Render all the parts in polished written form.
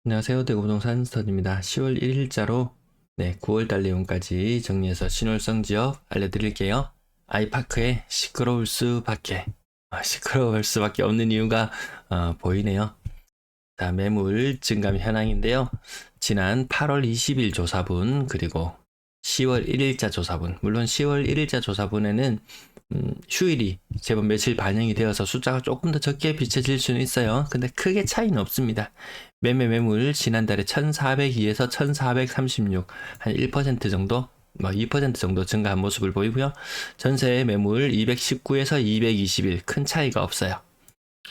안녕하세요. 대구부동산 스터디입니다. 10월 1일자로 9월달 내용까지 정리해서 신월성 지역 알려드릴게요. 아이파크에 시끄러울 수밖에 없는 이유가 보이네요. 자, 매물 증감 현황인데요. 지난 8월 20일 조사분 그리고 10월 1일자 조사분, 물론 10월 1일자 조사분에는 휴일이 제법 며칠 반영이 되어서 숫자가 조금 더 적게 비춰질 수는 있어요. 근데 크게 차이는 없습니다. 매물 지난달에 1402에서 1436, 한 1% 정도, 2% 정도 증가한 모습을 보이고요. 전세 매물 219에서 221, 큰 차이가 없어요.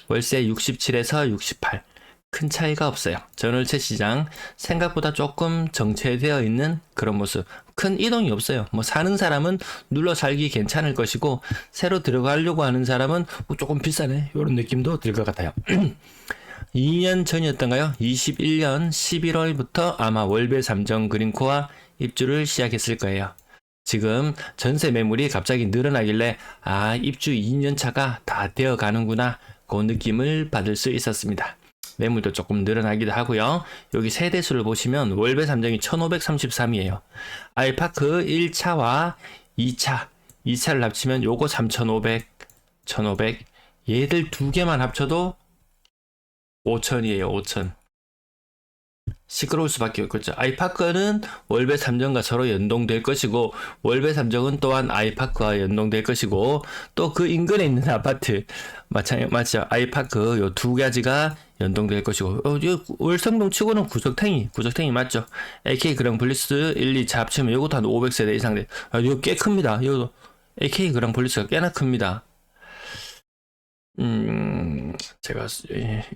월세 67에서 68, 큰 차이가 없어요. 전월세 시장 생각보다 조금 정체되어 있는 그런 모습, 큰 이동이 없어요. 사는 사람은 눌러 살기 괜찮을 것이고, 새로 들어가려고 하는 사람은 조금 비싸네 이런 느낌도 들 것 같아요. 2년 전이었던가요? 21년 11월부터 아마 월배 3정 그린코아 입주를 시작했을 거예요. 지금 전세 매물이 갑자기 늘어나길래 입주 2년 차가 다 되어 가는구나, 그 느낌을 받을 수 있었습니다. 매물도 조금 늘어나기도 하고요. 여기 세대수를 보시면 월배 3정이 1533이에요. 아이파크 1차와 2차를 합치면 요거 3500, 1500, 얘들 두 개만 합쳐도 5000이에요. 5000. 시끄러울 수밖에 없겠죠. 아이파크는 월배 3정과 서로 연동될 것이고, 월배 3정은 또한 아이파크와 연동될 것이고, 또 그 인근에 있는 아파트 맞죠? 아이파크 요 두 가지가 연동될 것이고, 월성동 치고는 구석탱이 맞죠? AK 그랑플리스 1, 2차 합치면 요것도 한 500세대 이상 돼. 이거 꽤 큽니다. 이거 AK 그랑플리스가 꽤나 큽니다. 제가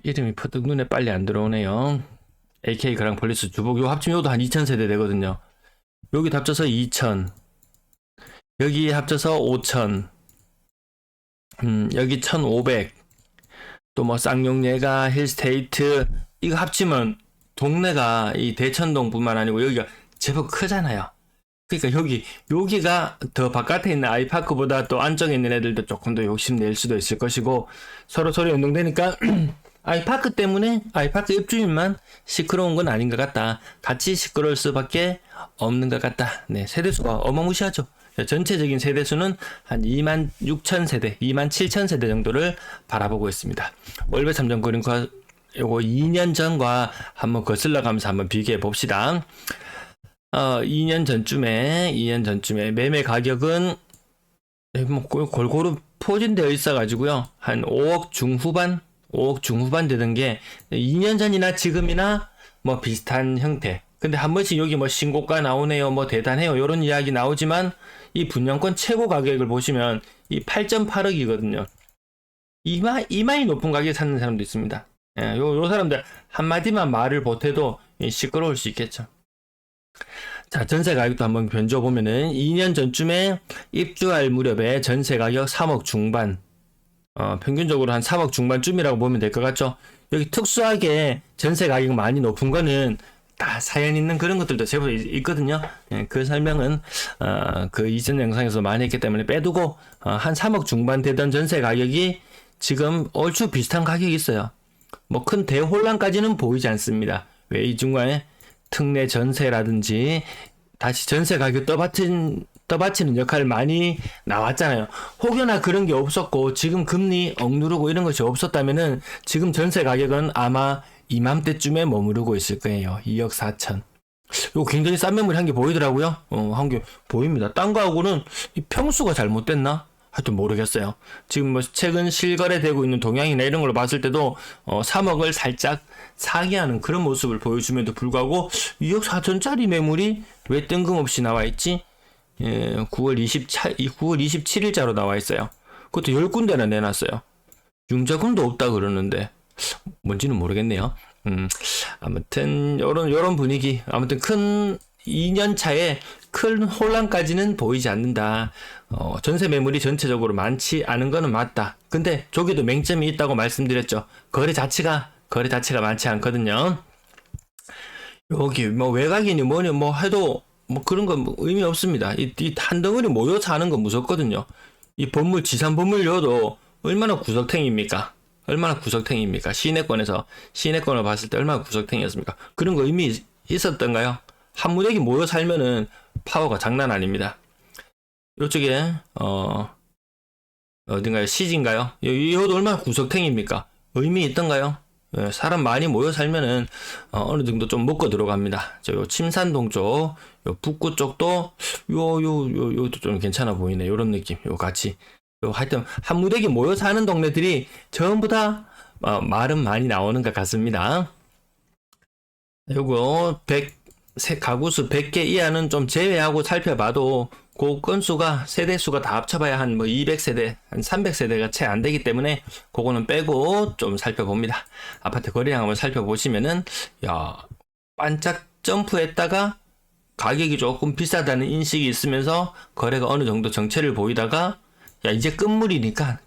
이름이 퍼뜩 눈에 빨리 안 들어오네요. AK 그랑폴리스 주복 요 합치면 요도 한 2000세대 되거든요. 여기 합쳐서 2000, 여기 합쳐서 5000, 여기 1500, 또 쌍용예가, 힐스테이트, 이거 합치면 동네가 이 대천동뿐만 아니고 여기가 제법 크잖아요. 그러니까 여기가 더 바깥에 있는 아이파크보다 또 안쪽에 있는 애들도 조금 더 욕심낼 수도 있을 것이고, 서로 연동되니까 아이파크 때문에 아이파크 입주민만 시끄러운 건 아닌 것 같다. 같이 시끄러울 수밖에 없는 것 같다. 네, 세대수가 어마무시하죠. 전체적인 세대수는 한 26,000세대, 27,000세대 정도를 바라보고 있습니다. 월배 3정 그린코아 요거 2년 전과 한번 거슬러 가면서 한번 비교해 봅시다. 2년 전쯤에 매매 가격은 골고루 포진되어 있어 가지고요. 한 5억 중후반 되던 게 2년 전이나 지금이나 비슷한 형태. 근데 한 번씩 여기 신고가 나오네요, 대단해요, 요런 이야기 나오지만, 이 분양권 최고 가격을 보시면 이 8.8억이거든요. 이마이 높은 가격에 사는 사람도 있습니다. 요 사람들 한마디만 말을 보태도 시끄러울 수 있겠죠. 자, 전세 가격도 한번 변줘보면은 2년 전쯤에 입주할 무렵에 전세 가격 3억 중반, 평균적으로 한 3억 중반쯤이라고 보면 될 것 같죠. 여기 특수하게 전세 가격 많이 높은 거는 다 사연 있는 그런 것들도 제법 있거든요. 그 설명은 그 이전 영상에서 많이 했기 때문에 빼두고, 한 3억 중반 되던 전세 가격이 지금 얼추 비슷한 가격이 있어요. 큰 대혼란까지는 보이지 않습니다. 왜? 이 중간에 특례 전세라든지 다시 전세 가격 떠받치는 역할 많이 나왔잖아요. 혹여나 그런 게 없었고 지금 금리 억누르고 이런 것이 없었다면은 지금 전세 가격은 아마 이맘때쯤에 머무르고 있을 거예요. 2억 4천. 이거 굉장히 싼 매물이 한 개 보이더라고요. 한 개 보입니다. 딴 거하고는 평수가 잘못됐나? 하여튼 모르겠어요. 지금 최근 실거래되고 있는 동향이나 이런 걸로 봤을 때도 3억을 살짝 사기하는 그런 모습을 보여줌에도 불구하고 2억 4천짜리 매물이 왜 뜬금없이 나와 있지? 9월 27일자로 나와 있어요. 그것도 10군데나 내놨어요. 융자금도 없다 그러는데 뭔지는 모르겠네요. 아무튼 요런 분위기, 아무튼 큰 2년 차에 큰 혼란까지는 보이지 않는다. 전세 매물이 전체적으로 많지 않은 거는 맞다. 근데 저기도 맹점이 있다고 말씀드렸죠. 거래 자체가 많지 않거든요. 여기 외곽이니 뭐니 해도 그런 건 의미 없습니다. 이 한 덩어리 모여서 하는 건 무섭거든요. 이 지산 건물료도 얼마나 구석탱입니까? 얼마나 구석탱입니까? 시내권을 봤을 때 얼마나 구석탱이었습니까? 그런 거 의미 있었던가요? 한 무더기 모여 살면은 파워가 장난 아닙니다. 이쪽에 어딘가요? 시지인가요? 이것도 얼마나 구석탱입니까? 의미 있던가요? 예, 사람 많이 모여 살면은 어느 정도 좀 먹고 들어갑니다. 요 침산동 쪽, 요 북구 쪽도 요것도 좀 괜찮아 보이네. 요런 느낌. 요 같이. 하여튼 한 무더기 모여 사는 동네들이 전부 다 말은 많이 나오는 것 같습니다. 요거 가구수 100개 이하는 좀 제외하고 살펴봐도 그 건수가 세대수가 다 합쳐봐야 한 200세대, 한 300세대가 채 안 되기 때문에 그거는 빼고 좀 살펴봅니다. 아파트 거래량 한번 살펴보시면은 야 반짝 점프했다가 가격이 조금 비싸다는 인식이 있으면서 거래가 어느 정도 정체를 보이다가 야 이제 끝물이니까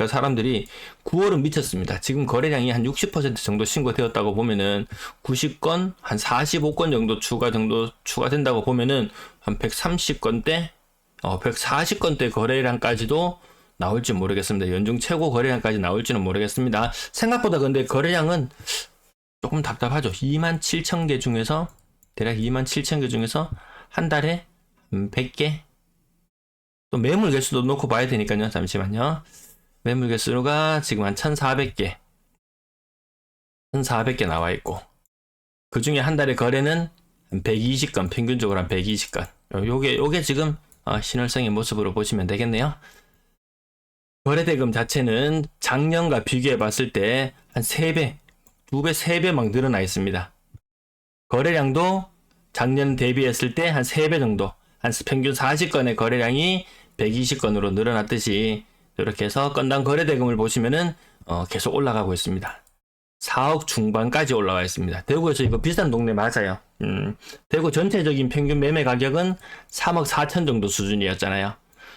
사람들이 9월은 미쳤습니다. 지금 거래량이 한 60% 정도 신고되었다고 보면은 90건 한 45건 정도 추가된다고 보면은 한 130건대 140건대 거래량까지도 나올지 모르겠습니다. 연중 최고 거래량까지 나올지는 모르겠습니다. 생각보다 근데 거래량은 조금 답답하죠. 27,000개 중에서 대략 27,000개 중에서 한 달에 100개 또 매물 개수도 놓고 봐야 되니까요. 잠시만요. 매물 개수가 지금 한 1,400개 나와 있고 그 중에 한 달에 거래는 한 120건 평균적으로 한 120건 요게 지금 신월성의 모습으로 보시면 되겠네요. 거래대금 자체는 작년과 비교해 봤을 때 한 3배, 2배, 3배 막 늘어나 있습니다. 거래량도 작년 대비했을 때 한 3배 정도, 한 평균 40건의 거래량이 120건으로 늘어났듯이 이렇게 해서 건당 거래대금을 보시면은 계속 올라가고 있습니다. 4억 중반까지 올라와 있습니다. 대구에서 이거 비싼 동네 맞아요. 대구 전체적인 평균 매매 가격은 3억 4천 정도 수준이었잖아요.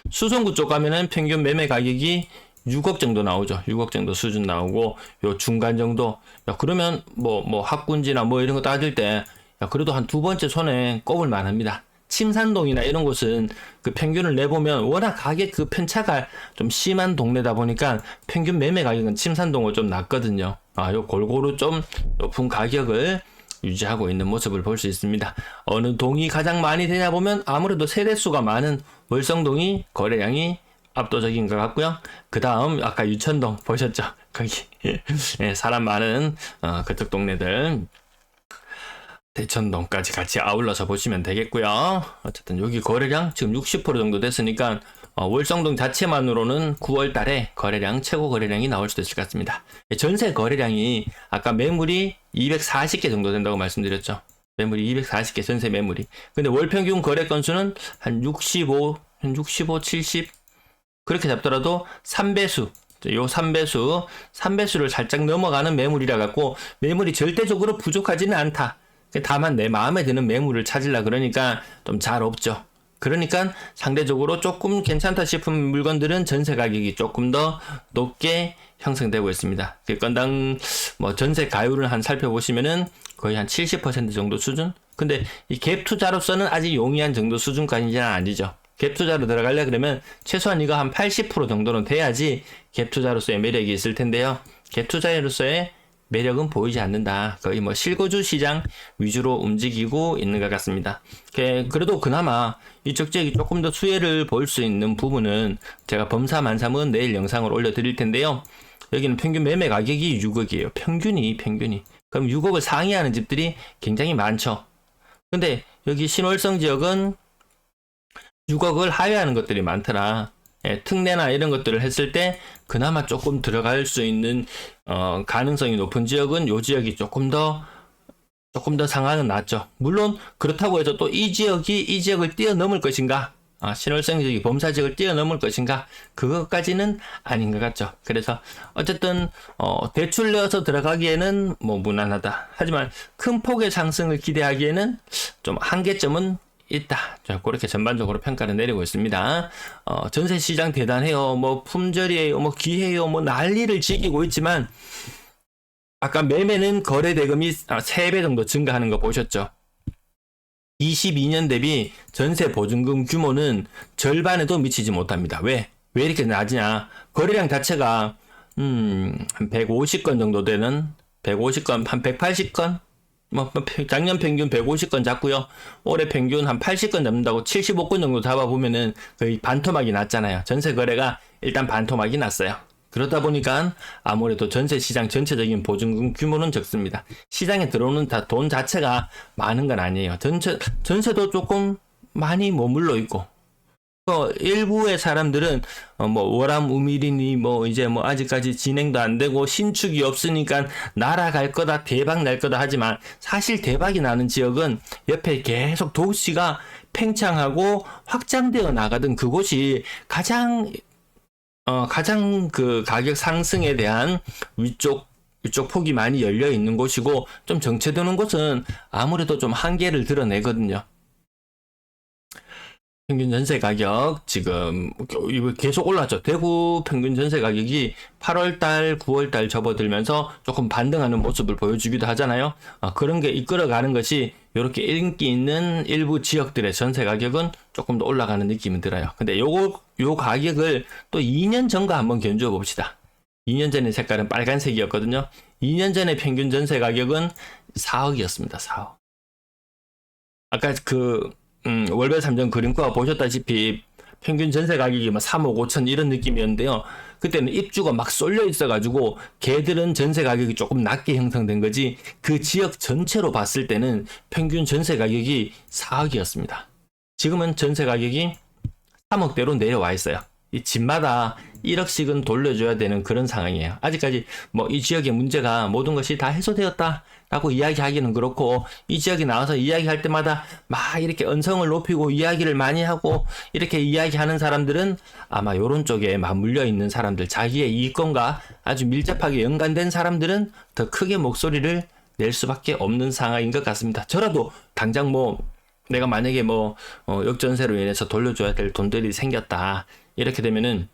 수성구 쪽 가면은 평균 매매 가격이 6억 정도 나오죠. 6억 정도 수준 나오고 요 중간 정도. 야 그러면 뭐 학군지나 뭐 이런 거 따질 때 야 그래도 한 두 번째 손에 꼽을 만합니다. 침산동이나 이런 곳은 그 평균을 내보면 워낙 가격 그 편차가 좀 심한 동네다 보니까 평균 매매 가격은 침산동은 좀 낮거든요. 요 골고루 좀 높은 가격을 유지하고 있는 모습을 볼 수 있습니다. 어느 동이 가장 많이 되냐 보면 아무래도 세대수가 많은 월성동이 거래량이 압도적인 것 같고요. 그 다음 아까 유천동 보셨죠? 거기 사람 많은 그쪽 동네들 대천동까지 같이 아울러서 보시면 되겠고요. 어쨌든 여기 거래량 지금 60% 정도 됐으니까 월성동 자체만으로는 9월 달에 거래량 최고 거래량이 나올 수도 있을 것 같습니다. 전세 거래량이 아까 매물이 240개 정도 된다고 말씀드렸죠. 매물이 240개 전세 매물이. 근데 월 평균 거래 건수는 한 65, 70 그렇게 잡더라도 3배수 요 3배수를 살짝 넘어가는 매물이라 갖고 매물이 절대적으로 부족하지는 않다. 다만 내 마음에 드는 매물을 찾으려 그러니까 좀 잘 없죠. 그러니까 상대적으로 조금 괜찮다 싶은 물건들은 전세 가격이 조금 더 높게 형성되고 있습니다. 건당 전세 가율을 한 살펴보시면은 거의 한 70% 정도 수준? 근데 이 갭 투자로서는 아직 용이한 정도 수준까지는 아니죠. 갭 투자로 들어가려 그러면 최소한 이거 한 80% 정도는 돼야지 갭 투자로서의 매력이 있을 텐데요. 갭 투자로서의 매력은 보이지 않는다. 거의 실거주 시장 위주로 움직이고 있는 것 같습니다. 그래도 그나마 이쪽 지역이 조금 더 수혜를 볼 수 있는 부분은 제가 범사만삼은 내일 영상을 올려드릴 텐데요. 여기는 평균 매매 가격이 6억이에요. 평균이. 그럼 6억을 상회하는 집들이 굉장히 많죠. 근데 여기 신월성 지역은 6억을 하회하는 것들이 많더라. 특례나 이런 것들을 했을 때 그나마 조금 들어갈 수 있는 가능성이 높은 지역은 요 지역이 조금 더 상황은 낫죠. 물론 그렇다고 해서 또 이 지역을 뛰어넘을 것인가? 신월성 지역이 범사 지역을 뛰어넘을 것인가? 그것까지는 아닌 것 같죠. 그래서 어쨌든 대출 내어서 들어가기에는 무난하다. 하지만 큰 폭의 상승을 기대하기에는 좀 한계점은 있다. 자, 그렇게 전반적으로 평가를 내리고 있습니다. 전세 시장 대단해요. 품절이에요. 기회예요. 난리를 지기고 있지만 아까 매매는 거래 대금이 3배 정도 증가하는 거 보셨죠? 22년 대비 전세 보증금 규모는 절반에도 미치지 못합니다. 왜 이렇게 낮으냐? 거래량 자체가 한 150건 정도 되는 150건, 한 180건? 작년 평균 150건 잡고요. 올해 평균 한 80건 잡는다고 75건 정도 잡아보면은 거의 반토막이 났잖아요. 전세 거래가 일단 반토막이 났어요. 그러다 보니까 아무래도 전세 시장 전체적인 보증금 규모는 적습니다. 시장에 들어오는 돈 자체가 많은 건 아니에요. 전세도 조금 많이 머물러 있고, 일부의 사람들은 뭐 월암 우미린이 뭐 이제 뭐 아직까지 진행도 안 되고 신축이 없으니까 날아갈 거다, 대박 날 거다 하지만 사실 대박이 나는 지역은 옆에 계속 도시가 팽창하고 확장되어 나가던 그곳이 가장 그 가격 상승에 대한 위쪽 폭이 많이 열려 있는 곳이고, 좀 정체되는 곳은 아무래도 좀 한계를 드러내거든요. 평균 전세 가격 지금 이거 계속 올랐죠. 대구 평균 전세 가격이 8월달, 9월달 접어들면서 조금 반등하는 모습을 보여주기도 하잖아요. 그런 게 이끌어가는 것이 이렇게 인기 있는 일부 지역들의 전세 가격은 조금 더 올라가는 느낌이 들어요. 근데 요 가격을 또 2년 전과 한번 견주어 봅시다. 2년 전의 색깔은 빨간색이었거든요. 2년 전의 평균 전세 가격은 4억이었습니다. 4억. 아까 월별 3전 그림과 보셨다시피 평균 전세 가격이 막 3억 5천 이런 느낌이었는데요. 그때는 입주가 막 쏠려 있어가지고 걔들은 전세 가격이 조금 낮게 형성된 거지, 그 지역 전체로 봤을 때는 평균 전세 가격이 4억이었습니다. 지금은 전세 가격이 3억대로 내려와 있어요. 이 집마다 1억씩은 돌려줘야 되는 그런 상황이에요. 아직까지 뭐 이 지역의 문제가 모든 것이 다 해소되었다 라고 이야기하기는 그렇고, 이 지역에 나와서 이야기할 때마다 막 이렇게 언성을 높이고 이야기를 많이 하고 이렇게 이야기하는 사람들은 아마 요런 쪽에 맞물려 있는 사람들, 자기의 이권과 아주 밀접하게 연관된 사람들은 더 크게 목소리를 낼 수밖에 없는 상황인 것 같습니다. 저라도 당장 내가 만약에 역전세로 인해서 돌려줘야 될 돈들이 생겼다 이렇게 되면은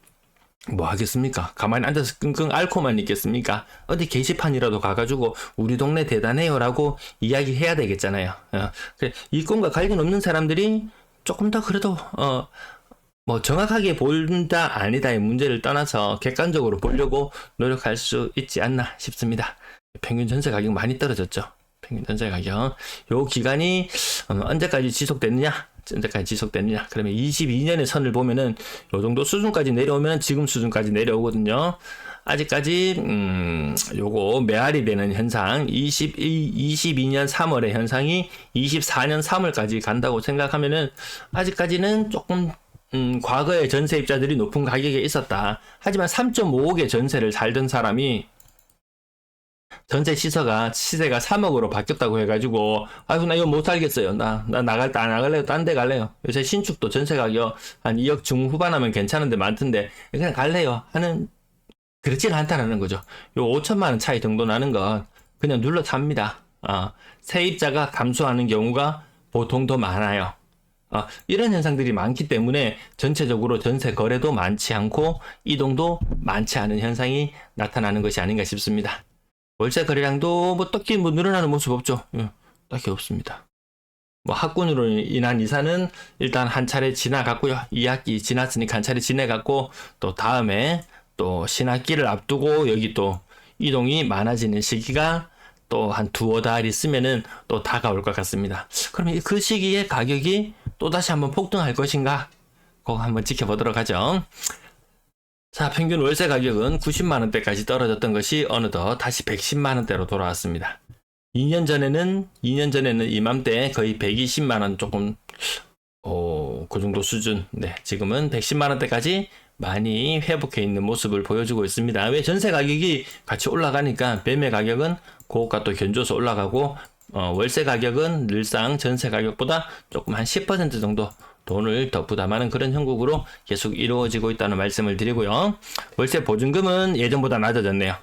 뭐 하겠습니까? 가만히 앉아서 끙끙 앓고만 있겠습니까? 어디 게시판이라도 가가지고 우리 동네 대단해요 라고 이야기해야 되겠잖아요. 그래, 이권과 관련 없는 사람들이 조금 더 그래도 정확하게 본다 아니다의 문제를 떠나서 객관적으로 보려고 노력할 수 있지 않나 싶습니다. 평균 전세 가격 많이 떨어졌죠. 평균 전세 가격 요 기간이 언제까지 지속됐느냐? 그러면 22년의 선을 보면은 요 정도 수준까지 내려오면 지금 수준까지 내려오거든요. 아직까지 요거 메아리 되는 현상, 22년 3월의 현상이 24년 3월까지 간다고 생각하면은 아직까지는 조금 과거의 전세입자들이 높은 가격에 있었다. 하지만 3.5억의 전세를 살던 사람이 전세 시세가 3억으로 바뀌었다고 해가지고, 아이고, 나 이거 못 살겠어요. 나 나갈래요. 딴 데 갈래요. 요새 신축도 전세 가격 한 2억 중후반 하면 괜찮은데 많던데, 그냥 갈래요. 그렇진 않다라는 거죠. 요 5천만 원 차이 정도 나는 건 그냥 눌러 삽니다. 세입자가 감소하는 경우가 보통 더 많아요. 이런 현상들이 많기 때문에 전체적으로 전세 거래도 많지 않고 이동도 많지 않은 현상이 나타나는 것이 아닌가 싶습니다. 월세 거래량도 딱히 늘어나는 모습 없죠. 딱히 없습니다. 학군으로 인한 이사는 일단 한 차례 지나갔고요. 2학기 지났으니까 한 차례 지나갔고, 또 다음에 또 신학기를 앞두고 여기 또 이동이 많아지는 시기가 또 한 두어 달 있으면은 또 다가올 것 같습니다. 그러면 그 시기에 가격이 또 다시 한번 폭등할 것인가? 그거 한번 지켜보도록 하죠. 자, 평균 월세 가격은 90만원대까지 떨어졌던 것이 어느덧 다시 110만원대로 돌아왔습니다. 2년 전에는 이맘때 거의 120만원 조금, 그 정도 수준. 네, 지금은 110만원대까지 많이 회복해 있는 모습을 보여주고 있습니다. 왜? 전세 가격이 같이 올라가니까 매매 가격은 그것과 또 견줘서 올라가고, 월세 가격은 늘상 전세 가격보다 조금 한 10% 정도 돈을 더 부담하는 그런 형국으로 계속 이루어지고 있다는 말씀을 드리고요. 월세 보증금은 예전보다 낮아졌네요.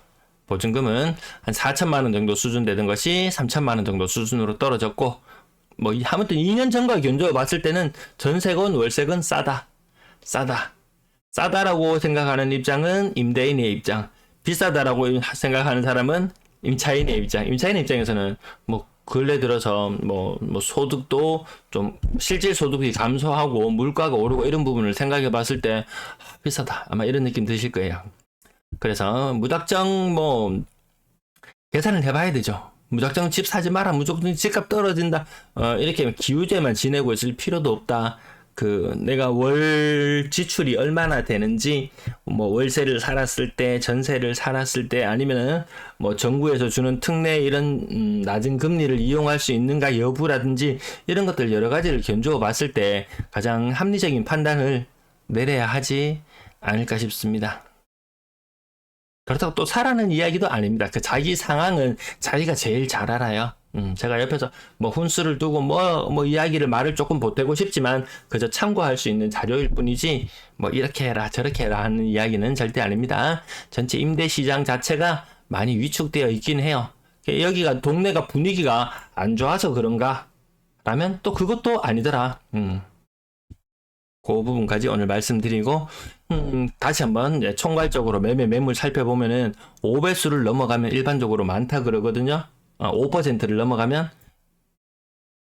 보증금은 한 4천만 원 정도 수준 되던 것이 3천만 원 정도 수준으로 떨어졌고, 아무튼 2년 전과 견주어 봤을 때는 전세건 월세건 싸다라고 생각하는 입장은 임대인의 입장, 비싸다라고 생각하는 사람은 임차인의 입장에서는 근래 들어서 소득도 좀 실질 소득이 감소하고 물가가 오르고 이런 부분을 생각해 봤을 때 비싸다 아마 이런 느낌 드실 거예요. 그래서 무작정 뭐 계산을 해봐야 되죠. 무작정 집 사지 마라, 무조건 집값 떨어진다, 이렇게 기우제만 지내고 있을 필요도 없다. 내가 월 지출이 얼마나 되는지, 뭐 월세를 살았을 때, 전세를 살았을 때, 아니면은 뭐 정부에서 주는 특례 이런 낮은 금리를 이용할 수 있는가 여부라든지 이런 것들 여러 가지를 견주어 봤을 때 가장 합리적인 판단을 내려야 하지 않을까 싶습니다. 그렇다고 또 사라는 이야기도 아닙니다. 자기 상황은 자기가 제일 잘 알아요. 제가 옆에서 뭐 훈수를 두고 뭐 이야기를 말을 조금 보태고 싶지만 그저 참고할 수 있는 자료일 뿐이지 뭐 이렇게 해라 저렇게 해라 하는 이야기는 절대 아닙니다. 전체 임대 시장 자체가 많이 위축되어 있긴 해요. 여기가 동네가 분위기가 안 좋아서 그런가? 라면 또 그것도 아니더라. 그 부분까지 오늘 말씀드리고 다시 한번 총괄적으로 매물 살펴보면은 5배수를 넘어가면 일반적으로 많다 그러거든요. 5%를 넘어가면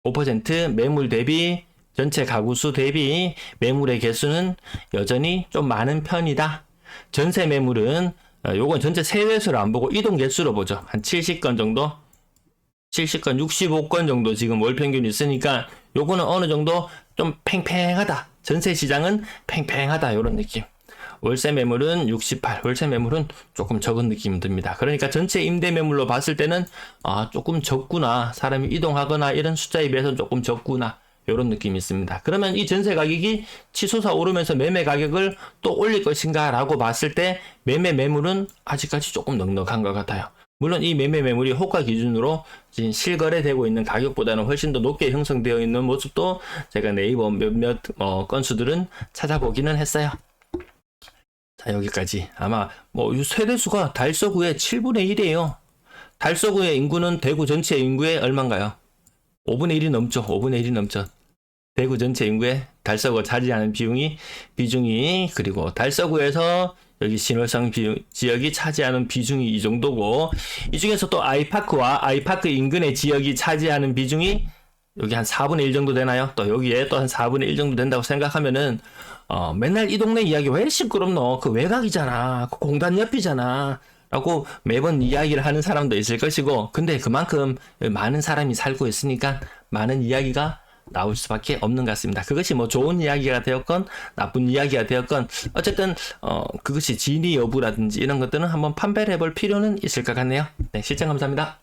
5% 매물 대비 전체 가구수 대비 매물의 개수는 여전히 좀 많은 편이다. 전세 매물은 요건 전체 세대수를 안 보고 이동 개수로 보죠. 한 70건 정도, 70건, 65건 정도 지금 월 평균이 있으니까 요거는 어느 정도 좀 팽팽하다. 전세 시장은 팽팽하다. 요런 느낌. 월세 매물은 68, 월세 매물은 조금 적은 느낌이 듭니다. 그러니까 전체 임대 매물로 봤을 때는 조금 적구나. 사람이 이동하거나 이런 숫자에 비해서는 조금 적구나. 이런 느낌이 있습니다. 그러면 이 전세 가격이 치솟아 오르면서 매매 가격을 또 올릴 것인가 라고 봤을 때 매매 매물은 아직까지 조금 넉넉한 것 같아요. 물론 이 매매 매물이 호가 기준으로 지금 실거래되고 있는 가격보다는 훨씬 더 높게 형성되어 있는 모습도 제가 네이버 몇몇 건수들은 찾아보기는 했어요. 자, 여기까지. 아마 이 세대수가 달서구의 7분의 1이에요. 달서구의 인구는 대구 전체 인구의 얼마인가요? 5분의 1이 넘죠. 5분의 1이 넘죠. 대구 전체 인구의 달서구가 차지하는 비중이 그리고 달서구에서 여기 신월성 지역이 차지하는 비중이 이 정도고, 이 중에서 또 아이파크와 아이파크 인근의 지역이 차지하는 비중이 여기 한 4분의 1 정도 되나요? 또 여기에 또 한 4분의 1 정도 된다고 생각하면은 맨날 이 동네 이야기 왜 시끄럽노? 그 외곽이잖아. 그 공단 옆이잖아. 라고 매번 이야기를 하는 사람도 있을 것이고, 근데 그만큼 많은 사람이 살고 있으니까 많은 이야기가 나올 수밖에 없는 것 같습니다. 그것이 뭐 좋은 이야기가 되었건 나쁜 이야기가 되었건 어쨌든 그것이 진위 여부라든지 이런 것들은 한번 판별해 볼 필요는 있을 것 같네요. 네, 시청 감사합니다.